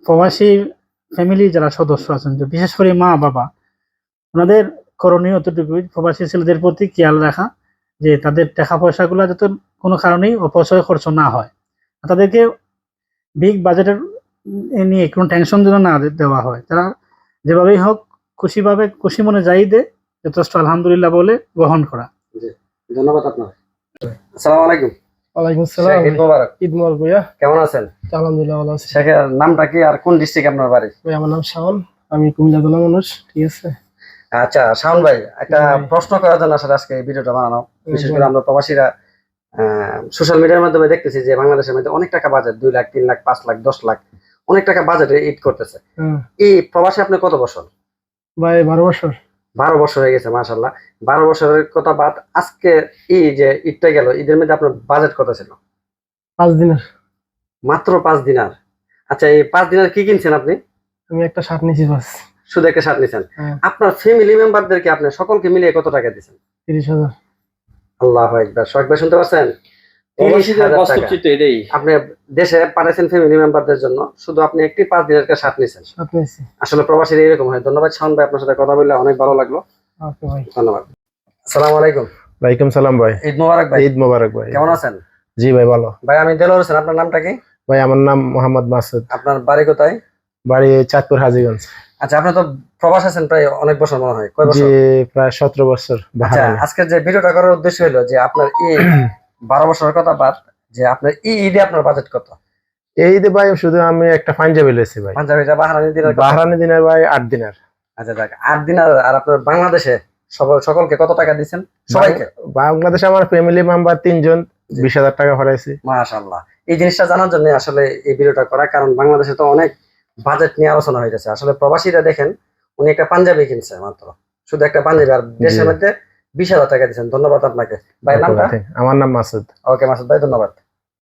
প্রবাসী ফ্যামিলি যারা সদস্য আছেন, যে বিশেষ করে মা বাবা, ওনাদের করণীয় এতটুকুই প্রবাসী ছেলেদের প্রতি খেয়াল রাখা, যে তাদের টাকা পয়সাগুলো যাতে কোনো কারণেই অপচয় খরচ না হয়। তাদেরকে বিগ বাজেটের নিয়ে কোনো টেনশন যেন না দেওয়া হয়। তারা যেভাবেই হোক খুশিভাবে খুশি মনে যাই দেয়, যথেষ্ট আলহামদুলিল্লাহ বলে গ্রহণ করা। জি, ধন্যবাদ আপনার। আসসালামু আলাইকুম। ওয়ালাইকুম আসসালাম। ঈদ মোবারক। ঈদ মোবারক ভাইয়া। কেমন আছেন? আলহামদুলিল্লাহ ভালো আছি। শেখের নামটা কি আর কোন ডিস্ট্রিক্ট আপনার বাড়ি? ভাই আমার নাম শাওন, আমি কুমিল্লা জেলা মানুষ। ঠিক আছে। আচ্ছা শাওন ভাই, একটা প্রশ্ন করার জন্য আসলে আজকে এই ভিডিওটা বানানো। বিশেষ করে আমরা প্রবাসীরা সোশ্যাল মিডিয়ার মাধ্যমে দেখতেছি যে বাংলাদেশের মধ্যে অনেক টাকা বাজেট, 2 লাখ 3 লাখ 5 লাখ 10 লাখ অনেক টাকা বাজেটে ঈদ করতেছে। এই প্রবাসে আপনি কত বছর? ভাই 12 বছর। 12 বছর হয়ে গেছে, মাশাআল্লাহ। 12 বছরের কথা বাদ, আজকে এই যে ঈদটা গেল, ঈদের মধ্যে আপনার বাজেট কত ছিল? 5 দিনের। মাত্র 5 দিনার। আচ্ছা, এই 5 দিনার কি কিনছেন আপনি? আমি একটা শার্ট নিয়েছি বাস। শুধু একটা শার্ট নিছেন? আপনার ফ্যামিলি মেম্বারদেরকে আপনি সকলকে মিলিয়ে কত টাকা দিয়েছেন? 30,000। আল্লাহু আকবার। সোহাগ ভাই শুনতে পাচ্ছেন? 30,000 টাকা আপনি দেশে পাঠাইছেন ফ্যামিলি মেম্বারদের জন্য, শুধু আপনি একটি 5 দিনের শার্ট নিছেন। শার্ট নিয়েছি। আসলে প্রবাসীরা এরকম হয়। ধন্যবাদ শাওন ভাই, আপনার সাথে কথা বললে অনেক ভালো লাগলো। ওকে ভাই, ধন্যবাদ। আসসালামু আলাইকুম। ওয়ালাইকুম সালাম ভাই। ঈদ মোবারক ভাই। ঈদ মোবারক ভাই। কেমন আছেন? জি ভাই ভালো। ভাই আমি দেলোয়ার হোসেন, আপনার নামটা কি? ভাই আমার নাম মোহাম্মদ মাসুদ। আপনার বাড়ি কোথায়? বাড়ি চাঁদপুর হাজীগঞ্জ। আচ্ছা, আপনি তো প্রবাস আছেন প্রায় অনেক বছর মনে হয়, কয় বছর? জি প্রায় 17 বছর। আচ্ছা, আজকে যে ভিডিওটা করার উদ্দেশ্য হলো যে আপনার এই 12 বছরের কথা বাদ, যে আপনার এই ঈদে আপনার বাজেট কত? এই ঈদে ভাই শুধু আমি একটা পাঞ্জাবি লইছি ভাই। পাঞ্জাবিটা বাহারানি দিনের কত? বাহরানি দিনের ভাই 8 দিনার। আচ্ছা দেখ, 8 দিনার। আর আপনার বাংলাদেশে সকলকে কত টাকা দিচ্ছেন? সবাইকে? বাংলাদেশে আমার ফ্যামিলি মেম্বার 3 জন, 20,000 টাকা ভরাইছি। মাশাআল্লাহ। এই জিনিসটা জানার জন্য আসলে এই ভিডিওটা করা, কারণ বাংলাদেশে তো অনেক বাজেট নিয়ে আলোচনা হইতেছে। আসলে প্রবাসীরা দেখেন, উনি একটা পাঞ্জাবি কিনছে মাত্র, শুধু একটা পাঞ্জাবি, আর দেশের মধ্যে 20,000 টাকা দিচ্ছেন। ধন্যবাদ আপনাকে ভাই। নামটা? আমার নাম মাসুদ। ওকে মাসুদ ভাই, ধন্যবাদ।